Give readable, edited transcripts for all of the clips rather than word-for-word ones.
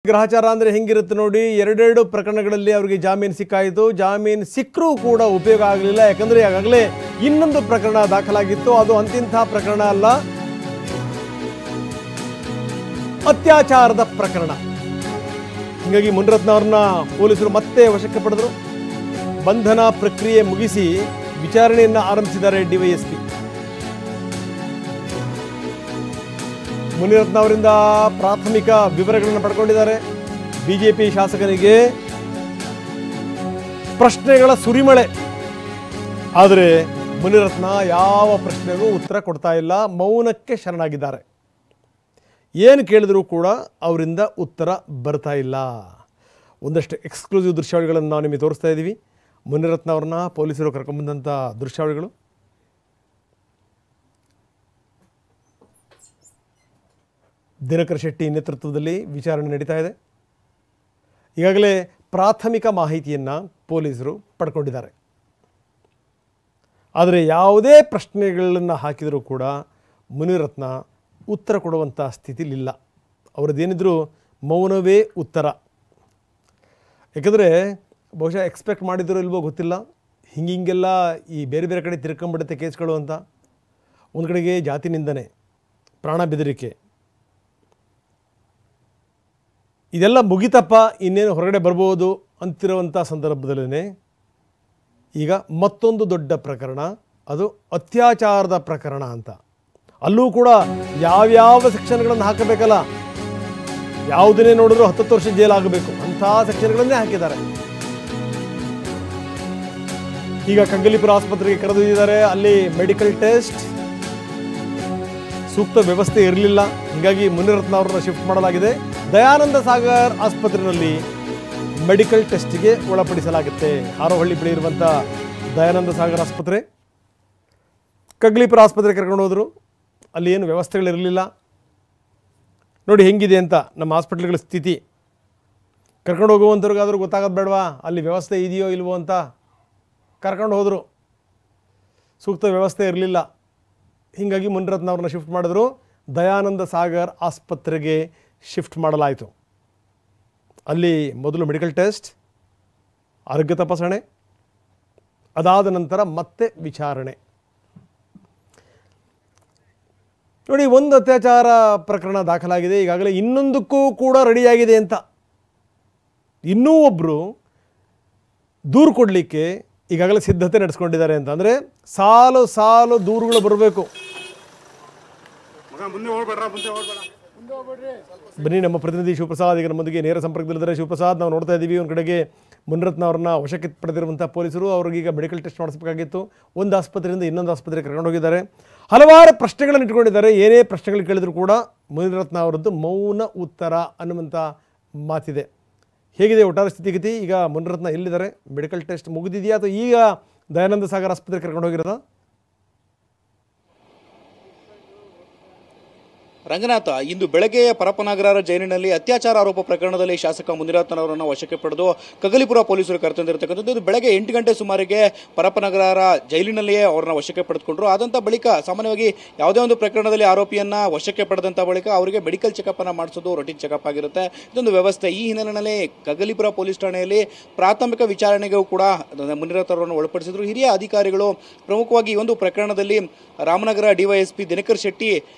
ಗ್ರಹಚಾರ ಅಂದರೆ ಹೆಂಗಿರುತ್ತೆ ನೋಡಿ, ಎರಡೆರಡು ಪ್ರಕರಣಗಳಲ್ಲಿ ಅವರಿಗೆ ಜಾಮೀನು ಸಿಕ್ಕಾಯಿತು. ಜಾಮೀನು ಸಿಕ್ಕರೂ ಕೂಡ ಉಪಯೋಗ ಆಗಲಿಲ್ಲ. ಯಾಕಂದರೆ ಈಗಾಗಲೇ ಇನ್ನೊಂದು ಪ್ರಕರಣ ದಾಖಲಾಗಿತ್ತು. ಅದು ಅಂತಿಂಥ ಪ್ರಕರಣ ಅಲ್ಲ, ಅತ್ಯಾಚಾರದ ಪ್ರಕರಣ. ಹೀಗಾಗಿ ಮುನಿರತ್ನ ಅವ್ರನ್ನ ಪೊಲೀಸರು ಮತ್ತೆ ವಶಕ್ಕೆ ಪಡೆದರು. ಬಂಧನ ಪ್ರಕ್ರಿಯೆ ಮುಗಿಸಿ ವಿಚಾರಣೆಯನ್ನು ಆರಂಭಿಸಿದ್ದಾರೆ ಡಿವೈಎಸ್ಪಿ. ಮುನಿರತ್ನ ಅವರಿಂದ ಪ್ರಾಥಮಿಕ ವಿವರಗಳನ್ನು ಪಡ್ಕೊಂಡಿದ್ದಾರೆ. ಬಿಜೆಪಿ ಶಾಸಕನಿಗೆ ಪ್ರಶ್ನೆಗಳ ಸುರಿಮಳೆ. ಆದರೆ ಮುನಿರತ್ನ ಯಾವ ಪ್ರಶ್ನೆಗೂ ಉತ್ತರ ಕೊಡ್ತಾ ಇಲ್ಲ, ಮೌನಕ್ಕೆ ಶರಣಾಗಿದ್ದಾರೆ. ಏನು ಕೇಳಿದರೂ ಕೂಡ ಅವರಿಂದ ಉತ್ತರ ಬರ್ತಾ ಇಲ್ಲ. ಒಂದಷ್ಟು ಎಕ್ಸ್ಕ್ಲೂಸಿವ್ ದೃಶ್ಯಾವಳಿಗಳನ್ನು ನಾವು ನಿಮಗೆ ತೋರಿಸ್ತಾ ಇದ್ದೀವಿ. ಮುನಿರತ್ನ ಅವ್ರನ್ನ ಪೊಲೀಸರು ಕರ್ಕೊಂಡ್ಬಂದಂಥ ದೃಶ್ಯಾವಳಿಗಳು. ದಿನಕರ ಶೆಟ್ಟಿ ನೇತೃತ್ವದಲ್ಲಿ ವಿಚಾರಣೆ ನಡೀತಾ ಇದೆ. ಈಗಾಗಲೇ ಪ್ರಾಥಮಿಕ ಮಾಹಿತಿಯನ್ನು ಪೊಲೀಸರು ಪಡ್ಕೊಂಡಿದ್ದಾರೆ. ಆದರೆ ಯಾವುದೇ ಪ್ರಶ್ನೆಗಳನ್ನು ಹಾಕಿದರೂ ಕೂಡ ಮುನಿರತ್ನ ಉತ್ತರ ಕೊಡುವಂಥ ಸ್ಥಿತಿಲಿಲ್ಲ. ಅವರದ್ದೇನಿದ್ರು ಮೌನವೇ ಉತ್ತರ. ಯಾಕಂದರೆ ಬಹುಶಃ ಎಕ್ಸ್ಪೆಕ್ಟ್ ಮಾಡಿದರೂ ಇಲ್ವೋ ಗೊತ್ತಿಲ್ಲ, ಹಿಂಗೆಲ್ಲ ಈ ಬೇರೆ ಬೇರೆ ಕಡೆ ತಿರ್ಕೊಂಡ್ಬಿಡುತ್ತೆ ಕೇಸ್ಗಳು ಅಂತ. ಒಂದು ಕಡೆಗೆ ಜಾತಿ ನಿಂದನೆ, ಪ್ರಾಣ ಬೆದರಿಕೆ, ಇದೆಲ್ಲ ಮುಗಿತಪ್ಪ ಇನ್ನೇನು ಹೊರಗಡೆ ಬರ್ಬೋದು ಅಂತಿರುವಂಥ ಸಂದರ್ಭದಲ್ಲೇ ಈಗ ಮತ್ತೊಂದು ದೊಡ್ಡ ಪ್ರಕರಣ, ಅದು ಅತ್ಯಾಚಾರದ ಪ್ರಕರಣ ಅಂತ. ಅಲ್ಲೂ ಕೂಡ ಯಾವ್ಯಾವ ಸೆಕ್ಷನ್ಗಳನ್ನು ಹಾಕಬೇಕಲ್ಲ, ಯಾವುದನ್ನೇ ನೋಡಿದ್ರು 10 ವರ್ಷ ಜೈಲಾಗಬೇಕು ಅಂಥ ಸೆಕ್ಷನ್ಗಳನ್ನೇ ಹಾಕಿದ್ದಾರೆ. ಈಗ ಕಗ್ಗಲೀಪುರ ಆಸ್ಪತ್ರೆಗೆ ಕರೆದೊಯ್ದಿದ್ದಾರೆ. ಅಲ್ಲಿ ಮೆಡಿಕಲ್ ಟೆಸ್ಟ್ ಸೂಕ್ತ ವ್ಯವಸ್ಥೆ ಇರಲಿಲ್ಲ. ಹೀಗಾಗಿ ಮುನಿರತ್ನ ಅವರನ್ನು ಶಿಫ್ಟ್ ಮಾಡಲಾಗಿದೆ. ದಯಾನಂದ ಸಾಗರ್ ಆಸ್ಪತ್ರೆಯಲ್ಲಿ ಮೆಡಿಕಲ್ ಟೆಸ್ಟ್ಗೆ ಒಳಪಡಿಸಲಾಗುತ್ತೆ. ಹಾರೋಹಳ್ಳಿ ಬಳಿ ಇರುವಂಥ ದಯಾನಂದ ಸಾಗರ್ ಆಸ್ಪತ್ರೆ. ಕಗ್ಗಲೀಪುರ ಆಸ್ಪತ್ರೆಗೆ ಕರ್ಕೊಂಡು ಹೋದರು. ಅಲ್ಲಿ ಏನು ವ್ಯವಸ್ಥೆಗಳಿರಲಿಲ್ಲ. ನೋಡಿ ಹೆಂಗಿದೆ ಅಂತ ನಮ್ಮ ಹಾಸ್ಪಿಟ್ಲ್ಗಳ ಸ್ಥಿತಿ. ಕರ್ಕೊಂಡು ಹೋಗುವಂಥವ್ರಿಗಾದರೂ ಗೊತ್ತಾಗೋದು ಬೇಡವಾ ಅಲ್ಲಿ ವ್ಯವಸ್ಥೆ ಇದೆಯೋ ಇಲ್ವೋ ಅಂತ. ಕರ್ಕೊಂಡು ಹೋದರು, ಸೂಕ್ತ ವ್ಯವಸ್ಥೆ ಇರಲಿಲ್ಲ. ಹೀಗಾಗಿ ಮುನಿರತ್ನ ಅವ್ರನ್ನ ಶಿಫ್ಟ್ ಮಾಡಿದ್ರು. ದಯಾನಂದ ಸಾಗರ್ ಆಸ್ಪತ್ರೆಗೆ ಶಿಫ್ಟ್ ಮಾಡಲಾಯಿತು. ಅಲ್ಲಿ ಮೊದಲು ಮೆಡಿಕಲ್ ಟೆಸ್ಟ್, ಆರೋಗ್ಯ ತಪಾಸಣೆ, ಅದಾದ ನಂತರ ಮತ್ತೆ ವಿಚಾರಣೆ. ನೋಡಿ, ಒಂದು ಅತ್ಯಾಚಾರ ಪ್ರಕರಣ ದಾಖಲಾಗಿದೆ. ಈಗಾಗಲೇ ಇನ್ನೊಂದಕ್ಕೂ ಕೂಡ ರೆಡಿಯಾಗಿದೆ ಅಂತ. ಇನ್ನೂ ಒಬ್ಬರು ದೂರು ಕೊಡಲಿಕ್ಕೆ ಈಗಾಗಲೇ ಸಿದ್ಧತೆ ನಡೆಸ್ಕೊಂಡಿದ್ದಾರೆ ಅಂತ. ಅಂದರೆ ಸಾಲು ಸಾಲು ದೂರುಗಳು ಬರಬೇಕು. ಬನ್ನಿ, ನಮ್ಮ ಪ್ರತಿನಿಧಿ ಶಿವಪ್ರಸಾದ್ ಈಗ ನಮ್ಮೊಂದಿಗೆ ನೇರ ಸಂಪರ್ಕದಲ್ಲಿದ್ದಾರೆ. ಶಿವಪ್ರಸಾದ್, ನಾವು ನೋಡ್ತಾ ಇದ್ದೀವಿ, ಒಂದು ಕಡೆಗೆ ಮುನಿರತ್ನ ಅವ್ರನ್ನ ವಶಕ್ಕೆ ಪಡೆದಿರುವಂಥ ಪೊಲೀಸರು ಅವ್ರಿಗೀಗ ಮೆಡಿಕಲ್ ಟೆಸ್ಟ್ ಮಾಡಿಸಬೇಕಾಗಿತ್ತು. ಒಂದು ಆಸ್ಪತ್ರೆಯಿಂದ ಇನ್ನೊಂದು ಆಸ್ಪತ್ರೆಗೆ ಕರ್ಕೊಂಡು ಹೋಗಿದ್ದಾರೆ. ಹಲವಾರು ಪ್ರಶ್ನೆಗಳನ್ನು ಇಟ್ಕೊಂಡಿದ್ದಾರೆ. ಏನೇ ಪ್ರಶ್ನೆಗಳು ಕೇಳಿದ್ರು ಕೂಡ ಮುನಿರತ್ನ ಅವರದ್ದು ಮೌನ ಉತ್ತರ ಅನ್ನುವಂಥ ಮಾತಿದೆ. ಹೇಗಿದೆ ಒಟ್ಟಾರೆ ಸ್ಥಿತಿಗತಿ? ಈಗ ಮುನಿರತ್ನ ಎಲ್ಲಿದ್ದಾರೆ? ಮೆಡಿಕಲ್ ಟೆಸ್ಟ್ ಮುಗಿದಿದೆಯಾ ಅಥವಾ ಈಗ ದಯಾನಂದ ಸಾಗರ್ ಆಸ್ಪತ್ರೆಗೆ ಕರ್ಕೊಂಡು ಹೋಗಿರೋದಾ? ರಂಗನಾಥ, ಇಂದು ಬೆಳಗ್ಗೆ ಪರಪ್ಪನಗರ ಜೈಲಿನಲ್ಲಿ ಅತ್ಯಾಚಾರ ಆರೋಪ ಪ್ರಕರಣದಲ್ಲಿ ಶಾಸಕ ಮುನಿರತ್ನವರನ್ನು ವಶಕ್ಕೆ ಪಡೆದು ಕಗ್ಗಲೀಪುರ ಪೊಲೀಸರು ಕರೆತಂದಿರತಕ್ಕಂಥದ್ದು. ಇದು ಬೆಳಗ್ಗೆ 8 ಗಂಟೆ ಸುಮಾರಿಗೆ ಪರಪ್ಪನಗರ ಜೈಲಿನಲ್ಲಿಯೇ ಅವರನ್ನ ವಶಕ್ಕೆ ಪಡೆದುಕೊಂಡ್ರು. ಆದಂಥ ಬಳಿಕ ಸಾಮಾನ್ಯವಾಗಿ ಯಾವುದೇ ಒಂದು ಪ್ರಕರಣದಲ್ಲಿ ಆರೋಪಿಯನ್ನ ವಶಕ್ಕೆ ಪಡೆದಂಥ ಬಳಿಕ ಅವರಿಗೆ ಮೆಡಿಕಲ್ ಚೆಕಪ್ ಅನ್ನು ಮಾಡಿಸೋದು ರೊಟೀನ್ ಚೆಕಪ್ ಆಗಿರುತ್ತೆ. ಇದೊಂದು ವ್ಯವಸ್ಥೆ. ಈ ಹಿನ್ನೆಲೆಯಲ್ಲಿ ಕಗ್ಗಲೀಪುರ ಪೊಲೀಸ್ ಠಾಣೆಯಲ್ಲಿ ಪ್ರಾಥಮಿಕ ವಿಚಾರಣೆಗೂ ಕೂಡ ಮುನಿರತ್ನವರನ್ನು ಒಳಪಡಿಸಿದ್ರು ಹಿರಿಯ ಅಧಿಕಾರಿಗಳು. ಪ್ರಮುಖವಾಗಿ ಈ ಒಂದು ಪ್ರಕರಣದಲ್ಲಿ ರಾಮನಗರ ಡಿವೈಎಸ್ಪಿ ದಿನಕರ ಶೆಟ್ಟಿ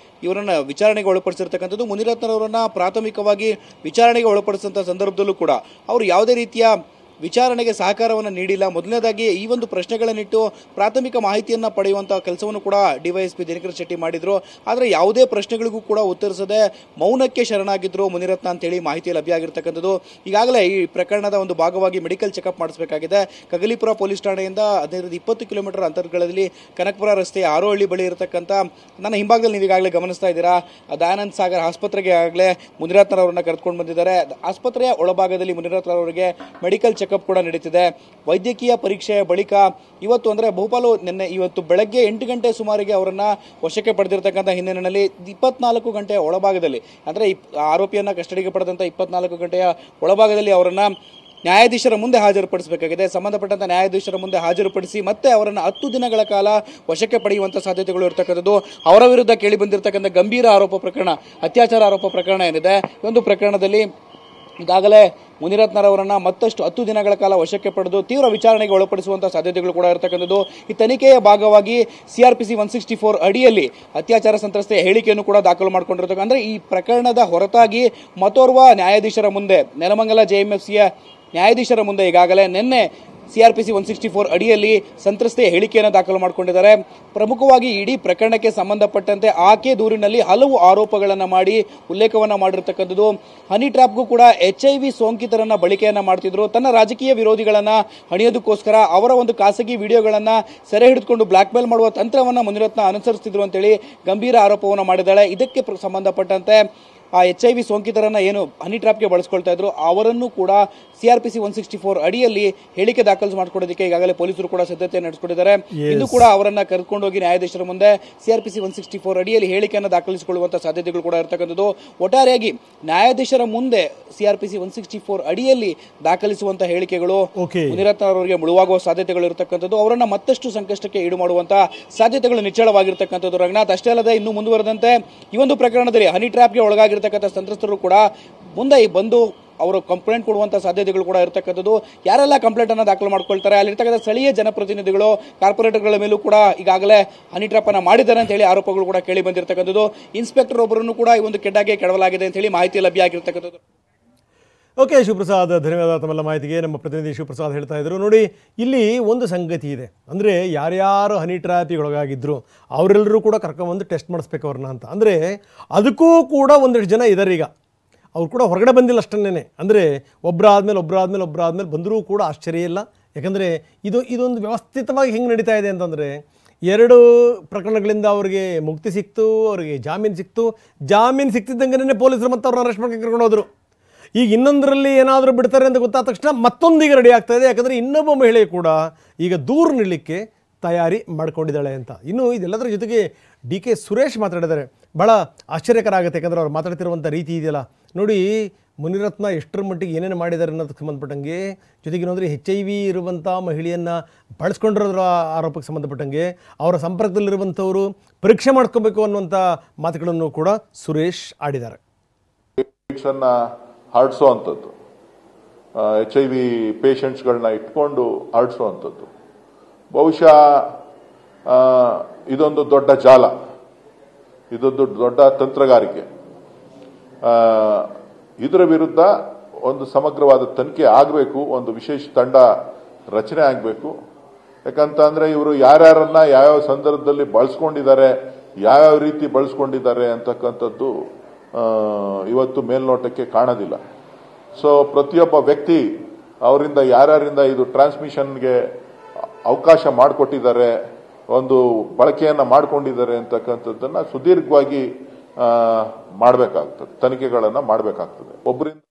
ಇವರನ್ನು ವಿಚಾರಣೆಗೆ ಒಳಪಡಿಸಿರ್ತಕ್ಕಂಥದ್ದು. ಮುನಿರತ್ನವರನ್ನ ಪ್ರಾಥಮಿಕವಾಗಿ ವಿಚಾರಣೆಗೆ ಒಳಪಡಿಸಿದಂಥ ಸಂದರ್ಭದಲ್ಲೂ ಕೂಡ ಅವರು ಯಾವುದೇ ರೀತಿಯ ವಿಚಾರಣೆಗೆ ಸಹಕಾರವನ್ನು ನೀಡಿಲ್ಲ. ಮೊದಲನೇದಾಗಿ ಈ ಒಂದು ಪ್ರಶ್ನೆಗಳನ್ನಿಟ್ಟು ಪ್ರಾಥಮಿಕ ಮಾಹಿತಿಯನ್ನು ಪಡೆಯುವಂಥ ಕೆಲಸವನ್ನು ಕೂಡ ಡಿವೈಎಸ್ಪಿ ದಿನಕರ ಶೆಟ್ಟಿ ಮಾಡಿದರು. ಆದರೆ ಯಾವುದೇ ಪ್ರಶ್ನೆಗಳಿಗೂ ಕೂಡ ಉತ್ತರಿಸದೆ ಮೌನಕ್ಕೆ ಶರಣಾಗಿದ್ದರು ಮುನಿರತ್ನ ಅಂತೇಳಿ ಮಾಹಿತಿ ಲಭ್ಯ ಆಗಿರ್ತಕ್ಕಂಥದ್ದು. ಈಗಾಗಲೇ ಈ ಪ್ರಕರಣದ ಒಂದು ಭಾಗವಾಗಿ ಮೆಡಿಕಲ್ ಚೆಕಪ್ ಮಾಡಿಸಬೇಕಾಗಿದೆ. ಕಗ್ಗಲೀಪುರ ಪೊಲೀಸ್ ಠಾಣೆಯಿಂದ 15-20 ಕಿಲೋಮೀಟರ್ ಅಂತರಗಳಲ್ಲಿ ಕನಕಪುರ ರಸ್ತೆಯ ಹಾರೋಹಳ್ಳಿ ಬಳಿ ಇರತಕ್ಕಂಥ ನನ್ನ ಹಿಂಭಾಗದಲ್ಲಿ ನೀವು ಈಗಾಗಲೇ ಗಮನಿಸ್ತಾ ಇದ್ದೀರಾ, ದಯಾನಂದ ಸಾಗರ್ ಆಸ್ಪತ್ರೆಗೆ ಆಗಲೇ ಮುನಿರತ್ನವರನ್ನ ಕರೆದುಕೊಂಡು ಬಂದಿದ್ದಾರೆ. ಆಸ್ಪತ್ರೆಯ ಒಳಭಾಗದಲ್ಲಿ ಮುನಿರತ್ನವರಿಗೆ ಮೆಡಿಕಲ್ ಚೆಕಪ್ ಕೂಡ ನಡೀತಿದೆ. ವೈದ್ಯಕೀಯ ಪರೀಕ್ಷೆಯ ಬಳಿಕ ಇವತ್ತು ಅಂದರೆ ಬಹುಪಾಲು ಇವತ್ತು ಬೆಳಗ್ಗೆ 8 ಗಂಟೆ ಸುಮಾರಿಗೆ ಅವರನ್ನ ವಶಕ್ಕೆ ಪಡೆದಿರತಕ್ಕಂಥ ಹಿನ್ನೆಲೆಯಲ್ಲಿ 24 ಗಂಟೆಯ ಒಳಭಾಗದಲ್ಲಿ ಅಂದರೆ ಆರೋಪಿಯನ್ನ ಕಸ್ಟಡಿಗೆ ಪಡೆದಂಥ 24 ಗಂಟೆಯ ಒಳಭಾಗದಲ್ಲಿ ಅವರನ್ನ ನ್ಯಾಯಾಧೀಶರ ಮುಂದೆ ಹಾಜರುಪಡಿಸಬೇಕಾಗಿದೆ. ಸಂಬಂಧಪಟ್ಟಂತ ನ್ಯಾಯಾಧೀಶರ ಮುಂದೆ ಹಾಜರುಪಡಿಸಿ ಮತ್ತೆ ಅವರನ್ನು 10 ದಿನಗಳ ಕಾಲ ವಶಕ್ಕೆ ಪಡೆಯುವಂಥ ಸಾಧ್ಯತೆಗಳು ಇರತಕ್ಕಂಥದ್ದು. ಅವರ ವಿರುದ್ಧ ಕೇಳಿ ಬಂದಿರತಕ್ಕಂಥ ಗಂಭೀರ ಆರೋಪ ಪ್ರಕರಣ, ಅತ್ಯಾಚಾರ ಆರೋಪ ಪ್ರಕರಣ ಏನಿದೆ, ಈ ಒಂದು ಪ್ರಕರಣದಲ್ಲಿ ಈಗಾಗಲೇ ಮುನಿರತ್ನರವರನ್ನ ಮತ್ತಷ್ಟು 10 ದಿನಗಳ ಕಾಲ ವಶಕ್ಕೆ ಪಡೆದು ತೀವ್ರ ವಿಚಾರಣೆಗೆ ಒಳಪಡಿಸುವಂತಹ ಸಾಧ್ಯತೆಗಳು ಕೂಡ ಇರತಕ್ಕಂಥದ್ದು. ಈ ತನಿಖೆಯ ಭಾಗವಾಗಿ ಸಿಆರ್ಪಿಸಿ 164 ಅಡಿಯಲ್ಲಿ ಅತ್ಯಾಚಾರ ಸಂತ್ರಸ್ತೆಯ ಹೇಳಿಕೆಯನ್ನು ಕೂಡ ದಾಖಲು ಮಾಡಿಕೊಂಡಿರ್ತಕ್ಕ ಅಂದ್ರೆ ಈ ಪ್ರಕರಣದ ಹೊರತಾಗಿ ಮತ್ತೋರ್ವ ನ್ಯಾಯಾಧೀಶರ ಮುಂದೆ ನೆಲಮಂಗಲ ಜೆಎಂಎಫ್ಸಿಯ ನ್ಯಾಯಾಧೀಶರ ಮುಂದೆ ಈಗಾಗಲೇ ನಿನ್ನೆ ಸಿಆರ್ಪಿಸಿ 164 ಅಡಿಯಲ್ಲಿ ಸಂತ್ರಸ್ತೆಯ ಹೇಳಿಕೆಯನ್ನು ದಾಖಲು ಮಾಡಿಕೊಂಡಿದ್ದಾರೆ. ಪ್ರಮುಖವಾಗಿ ಇಡೀ ಪ್ರಕರಣಕ್ಕೆ ಸಂಬಂಧಪಟ್ಟಂತೆ ಆಕೆ ದೂರಿನಲ್ಲಿ ಹಲವು ಆರೋಪಗಳನ್ನು ಮಾಡಿ ಉಲ್ಲೇಖವನ್ನ ಮಾಡಿರ್ತಕ್ಕಂಥದ್ದು. ಹನಿ ಟ್ರ್ಯಾಪ್ಗೂ ಕೂಡ HIV ಸೋಂಕಿತರನ್ನ ಬಳಕೆಯನ್ನ ಮಾಡ್ತಿದ್ರು. ತನ್ನ ರಾಜಕೀಯ ವಿರೋಧಿಗಳನ್ನ ಹಣಿಯೋದಕ್ಕೋಸ್ಕರ ಅವರ ಒಂದು ಖಾಸಗಿ ವಿಡಿಯೋಗಳನ್ನ ಸೆರೆ ಹಿಡಿದುಕೊಂಡು ಬ್ಲಾಕ್ ಮೇಲ್ ಮಾಡುವ ತಂತ್ರವನ್ನ ಮುನಿರತ್ನ ಅನುಸರಿಸುತ್ತಿದ್ರು ಅಂತೇಳಿ ಗಂಭೀರ ಆರೋಪವನ್ನು ಮಾಡಿದ್ದಾಳೆ. ಇದಕ್ಕೆ ಸಂಬಂಧಪಟ್ಟಂತೆ ಆ HIV ಸೋಂಕಿತರನ್ನ ಏನು ಹನಿ ಟ್ರ್ಯಾಪ್ಗೆ ಬಳಸ್ಕೊಳ್ತಾ ಇದ್ರು ಅವರನ್ನು ಕೂಡ ಸಿಆರ್ಪಿಸಿ 164 ಅಡಿಯಲ್ಲಿ ಹೇಳಿಕೆ ದಾಖಲು ಮಾಡಿಕೊಳ್ಳೋದಕ್ಕೆ ಈಗಾಗಲೇ ಪೊಲೀಸರು ಕೂಡ ಸಿದ್ಧತೆ ನಡೆಸಿಕೊಂಡಿದ್ದಾರೆ. ಇಂದು ಕೂಡ ಅವರನ್ನ ಕರೆದುಕೊಂಡೋಗಿ ನ್ಯಾಯಾಧೀಶರ ಮುಂದೆ ಸಿಆರ್ಪಿಸಿ 164 ಅಡಿಯಲ್ಲಿ ಹೇಳಿಕೆಯನ್ನು ದಾಖಲಿಸಿಕೊಳ್ಳುವಂತಹ ಸಾಧ್ಯತೆಗಳು ಕೂಡ ಇರತಕ್ಕಂಥದ್ದು. ಒಟ್ಟಾರೆಯಾಗಿ ನ್ಯಾಯಾಧೀಶರ ಮುಂದೆ ಸಿಆರ್ಪಿಸಿ 164 ಅಡಿಯಲ್ಲಿ ದಾಖಲಿಸುವಂತಹ ಹೇಳಿಕೆಗಳು ಮುನಿರತ್ನ ಅವರಿಗೆ ಮುಳುವಾಗುವ ಸಾಧ್ಯತೆಗಳು ಇರತಕ್ಕಂಥದ್ದು. ಅವರನ್ನ ಮತ್ತಷ್ಟು ಸಂಕಷ್ಟಕ್ಕೆ ಈಡು ಮಾಡುವಂತಹ ಸಾಧ್ಯತೆಗಳು ನಿಚ್ಚಳವಾಗಿರ್ತಕ್ಕಂಥದ್ದು. ರಂಗನಾಥ್, ಅಷ್ಟೇ ಅಲ್ಲದೆ ಇನ್ನು ಮುಂದುವರೆದಂತೆ ಈ ಒಂದು ಪ್ರಕರಣದಲ್ಲಿ ಹನಿ ಟ್ರ್ಯಾಪ್ಗೆ ಒಳಗಾಗಿರ್ತಕ್ಕಂಥ ಸಂತ್ರಸ್ತರು ಕೂಡ ಮುಂದೆ ಬಂದು ಅವರು ಕಂಪ್ಲೇಂಟ್ ಕೊಡುವಂತಹ ಸಾಧ್ಯತೆಗಳು ಕೂಡ ಇರತಕ್ಕಂಥದ್ದು. ಯಾರೆಲ್ಲ ಕಂಪ್ಲೇಂಟ್ ಅನ್ನ ದಾಖಲು ಮಾಡ್ಕೊಳ್ತಾರೆ ಅಲ್ಲಿರ್ತಕ್ಕಂಥ ಸ್ಥಳೀಯ ಜನಪ್ರತಿನಿಧಿಗಳು ಕಾರ್ಪೊರೇಟರ್ಗಳ ಮೇಲೂ ಕೂಡ ಈಗಾಗಲೇ ಹನಿ ಟ್ರ್ಯಾಪ್ ಅನ್ನ ಮಾಡಿದ್ದಾರೆ ಅಂತ ಹೇಳಿ ಆರೋಪಗಳು ಕೂಡ ಕೇಳಿ ಬಂದಿರತಕ್ಕಂಥದ್ದು. ಇನ್ಸ್ಪೆಕ್ಟರ್ ಒಬ್ಬರನ್ನು ಕೂಡ ಈ ಒಂದು ಕೆಡ್ಡಾಗೆ ಕೆಡವಲಾಗಿದೆ ಅಂತ ಹೇಳಿ ಮಾಹಿತಿ ಲಭ್ಯ ಆಗಿರ್ತಕ್ಕಂಥದ್ದು. ಓಕೆ ಶಿವಪ್ರಸಾದ್, ಧನ್ಯವಾದ ತಮ್ಮೆಲ್ಲ ಮಾಹಿತಿಗೆ. ನಮ್ಮ ಪ್ರತಿನಿಧಿ ಶಿವಪ್ರಸಾದ್ ಹೇಳ್ತಾ ಇದ್ರು. ನೋಡಿ, ಇಲ್ಲಿ ಒಂದು ಸಂಗತಿ ಇದೆ, ಅಂದರೆ ಯಾರ್ಯಾರು ಹನಿ ಟ್ರ್ಯಾಪಿಗೆ ಒಳಗಾಗಿದ್ರು ಅವರೆಲ್ಲರೂ ಕೂಡ ಕರ್ಕೊಂಬಂದು ಟೆಸ್ಟ್ ಮಾಡಿಸ್ಬೇಕು ಅವ್ರನ್ನ ಅಂತ. ಅಂದರೆ ಅದಕ್ಕೂ ಕೂಡ ಒಂದಷ್ಟು ಜನ ಇದ್ದಾರೆ. ಈಗ ಅವ್ರು ಕೂಡ ಹೊರಗಡೆ ಬಂದಿಲ್ಲ ಅಷ್ಟನ್ನೇ. ಅಂದರೆ ಒಬ್ಬರಾದ್ಮೇಲೆ ಬಂದರೂ ಕೂಡ ಆಶ್ಚರ್ಯ ಇಲ್ಲ. ಯಾಕಂದರೆ ಇದೊಂದು ವ್ಯವಸ್ಥಿತವಾಗಿ ಹೆಂಗೆ ನಡೀತಾ ಇದೆ ಅಂತಂದರೆ 2 ಪ್ರಕರಣಗಳಿಂದ ಅವ್ರಿಗೆ ಮುಕ್ತಿ ಸಿಕ್ತು, ಅವರಿಗೆ ಜಾಮೀನು ಸಿಕ್ತು. ಜಾಮೀನು ಸಿಕ್ತಿದ್ದಂಗೆ ಪೊಲೀಸರು ಮತ್ತೆ ಅವ್ರನ್ನ ಅರೆಸ್ಟ್ ಮಾಡಿ ಕರ್ಕೊಂಡು ಹೋದರು. ಈಗ ಇನ್ನೊಂದರಲ್ಲಿ ಏನಾದರೂ ಬಿಡ್ತಾರೆ ಅಂತ ಗೊತ್ತಾದ ತಕ್ಷಣ ಮತ್ತೊಂದೀಗ ರೆಡಿ ಆಗ್ತಾ ಇದೆ. ಯಾಕಂದರೆ ಇನ್ನೊಬ್ಬ ಮಹಿಳೆ ಕೂಡ ಈಗ ದೂರು ನೀಡಲಿಕ್ಕೆ ತಯಾರಿ ಮಾಡ್ಕೊಂಡಿದ್ದಾಳೆ ಅಂತ. ಇನ್ನು ಇದೆಲ್ಲದರ ಜೊತೆಗೆ DK ಸುರೇಶ್ ಮಾತಾಡಿದ್ದಾರೆ. ಭಾಳ ಆಶ್ಚರ್ಯಕರ ಆಗುತ್ತೆ. ಯಾಕಂದರೆ ಅವ್ರು ಮಾತಾಡ್ತಿರುವಂಥ ರೀತಿ ಇದೆಯಲ್ಲ ನೋಡಿ, ಮುನಿರತ್ನ ಎಷ್ಟರ ಮಟ್ಟಿಗೆ ಏನೇನು ಮಾಡಿದ್ದಾರೆ ಅನ್ನೋದಕ್ಕೆ ಸಂಬಂಧಪಟ್ಟಂಗೆ, ಜೊತೆಗೆ ಏನಂದರೆ HIV ಇರುವಂಥ ಮಹಿಳೆಯನ್ನು ಬಳಸ್ಕೊಂಡಿರೋದ್ರ ಆರೋಪಕ್ಕೆ ಸಂಬಂಧಪಟ್ಟಂಗೆ ಅವರ ಸಂಪರ್ಕದಲ್ಲಿರುವಂಥವರು ಪರೀಕ್ಷೆ ಮಾಡ್ಕೋಬೇಕು ಅನ್ನುವಂಥ ಮಾತುಗಳನ್ನು ಕೂಡ ಸುರೇಶ್ ಆಡಿದ್ದಾರೆ. ಹರಡಿಸುವಂಥದ್ದು, HIV ಪೇಷಂಟ್ಸ್ಗಳನ್ನ ಇಟ್ಕೊಂಡು ಹರಡಿಸುವಂಥದ್ದು ಬಹುಶಃ ಇದೊಂದು ದೊಡ್ಡ ಜಾಲ, ಇದೊಂದು ದೊಡ್ಡ ತಂತ್ರಗಾರಿಕೆ. ಇದರ ವಿರುದ್ಧ ಒಂದು ಸಮಗ್ರವಾದ ತನಿಖೆ ಆಗಬೇಕು, ಒಂದು ವಿಶೇಷ ತಂಡ ರಚನೆ ಆಗಬೇಕು. ಯಾಕಂತಂದ್ರೆ ಇವರು ಯಾರ್ಯಾರನ್ನ ಯಾವ್ಯಾವ ಸಂದರ್ಭದಲ್ಲಿ ಬಳಸ್ಕೊಂಡಿದ್ದಾರೆ, ಯಾವ್ಯಾವ ರೀತಿ ಬಳಸ್ಕೊಂಡಿದ್ದಾರೆ ಅಂತಕ್ಕಂಥದ್ದು ಇವತ್ತು ಮೇಲ್ನೋಟಕ್ಕೆ ಕಾಣೋದಿಲ್ಲ. ಸೊ ಪ್ರತಿಯೊಬ್ಬ ವ್ಯಕ್ತಿ ಅವರಿಂದ ಯಾರ್ಯಾರಿಂದ ಇದು ಟ್ರಾನ್ಸ್ಮಿಷನ್ಗೆ ಅವಕಾಶ ಮಾಡಿಕೊಟ್ಟಿದ್ದಾರೆ, ಒಂದು ಬಳಕೆಯನ್ನ ಮಾಡಿಕೊಂಡಿದ್ದಾರೆ ಅಂತಕ್ಕಂಥದ್ದನ್ನ ಸುದೀರ್ಘವಾಗಿ ಮಾಡಬೇಕಾಗ್ತದೆ, ತನಿಖೆಗಳನ್ನ ಮಾಡಬೇಕಾಗ್ತದೆ. ಒಬ್ಬರಿಂದ